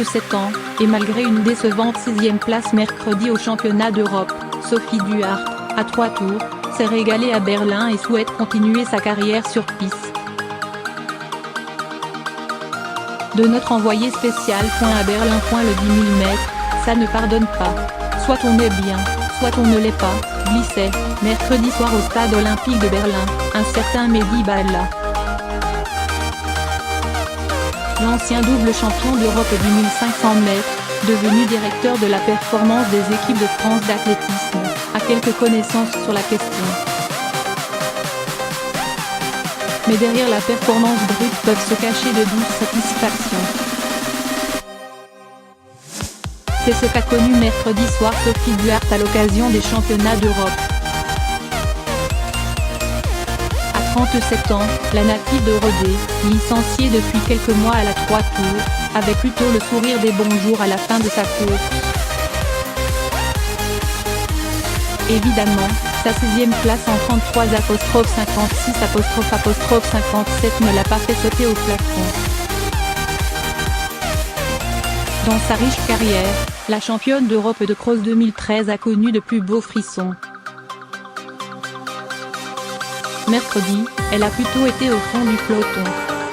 37 ans, et malgré une décevante 6e place mercredi au championnat d'Europe, Sophie Duhart, à 3 tours, s'est régalée à Berlin et souhaite continuer sa carrière sur piste. De notre envoyé spécial. À Berlin. Le 10 000 mètres, ça ne pardonne pas. Soit on est bien, soit on ne l'est pas, glissait, mercredi soir au stade olympique de Berlin, un certain Mehdi Balla. L'ancien double champion d'Europe du 1500 mètres, devenu directeur de la performance des équipes de France d'athlétisme, a quelques connaissances sur la question. Mais derrière la performance brute peuvent se cacher de douces satisfactions. C'est ce qu'a connu mercredi soir Sophie Duhart à l'occasion des championnats d'Europe. À 37 ans, la native de Rodez, licenciée depuis quelques mois à la 3 tours, avait plutôt le sourire des bons jours à la fin de sa course. Évidemment, sa 6e place en 33,56,57 ne l'a pas fait sauter au plafond. Dans sa riche carrière, la championne d'Europe de cross 2013 a connu de plus beaux frissons. Mercredi, elle a plutôt été au fond du peloton.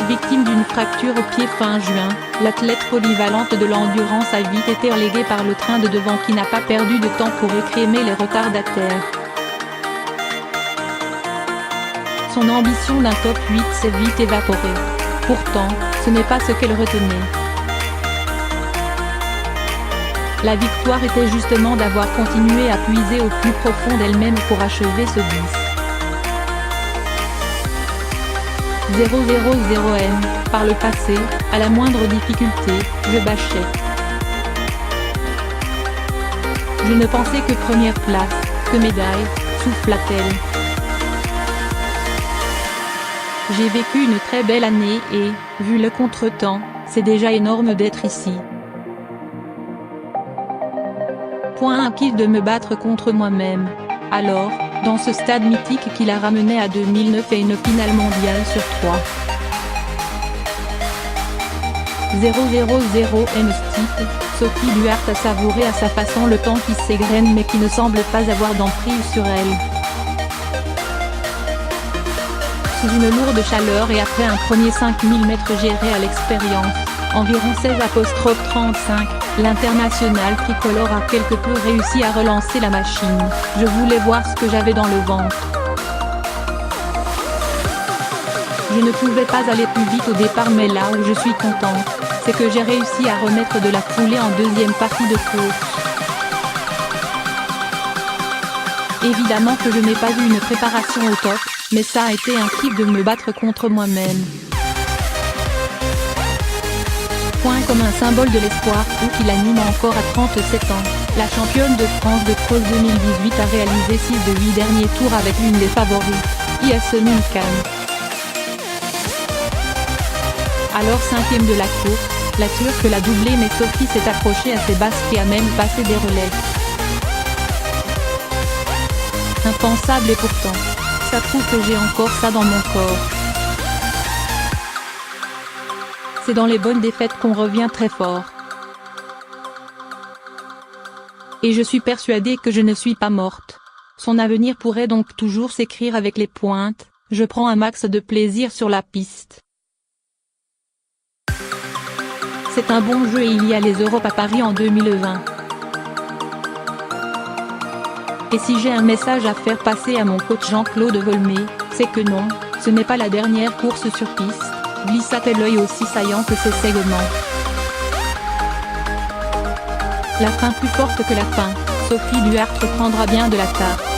Victime d'une fracture au pied fin juin, l'athlète polyvalente de l'endurance a vite été reléguée par le train de devant qui n'a pas perdu de temps pour écrémer les retardataires. Son ambition d'un top 8 s'est vite évaporée. Pourtant, ce n'est pas ce qu'elle retenait. La victoire était justement d'avoir continué à puiser au plus profond d'elle-même pour achever ce 10. 0-0-0-M, par le passé, à la moindre difficulté, je bâchais. Je ne pensais que première place, que médaille, souffla-t-elle. J'ai vécu une très belle année et, vu le contretemps, c'est déjà énorme d'être ici. Point un kiff de me battre contre moi-même. Alors, dans ce stade mythique qui l'a ramené à 2009 et une finale mondiale sur 3. 0-0-0 Steve, Sophie Duhart a savouré à sa façon le temps qui s'égrène mais qui ne semble pas avoir d'emprise sur elle. Sous une lourde chaleur et après un premier 5000 mètres géré à l'expérience, environ 16,35, l'international tricolore a quelque peu réussi à relancer la machine. Je voulais voir ce que j'avais dans le ventre. Je ne pouvais pas aller plus vite au départ mais là où je suis contente, c'est que j'ai réussi à remettre de la foulée en deuxième partie de course. Évidemment que je n'ai pas eu une préparation au top, mais ça a été un kiff de me battre contre moi-même. Point comme un symbole de l'espoir ou qui l'anime encore à 37 ans, la championne de France de cross 2018 a réalisé 6 de 8 derniers tours avec l'une des favorites, Yasemin Khan. Alors 5e de la course, la Turque l'a doublée mais Sophie s'est accrochée à ses basses et a même passé des relais. Impensable et pourtant, ça prouve que j'ai encore ça dans mon corps. C'est dans les bonnes défaites qu'on revient très fort. Et je suis persuadée que je ne suis pas morte. Son avenir pourrait donc toujours s'écrire avec les pointes, je prends un max de plaisir sur la piste. C'est un bon jeu et il y a les Europes à Paris en 2020. Et si j'ai un message à faire passer à mon coach Jean-Claude Volmé, c'est que non, ce n'est pas la dernière course sur piste, glissa-t-elle l'œil aussi saillant que ces segments. La fin plus forte que la fin, Sophie Duhart reprendra bien de la tarte.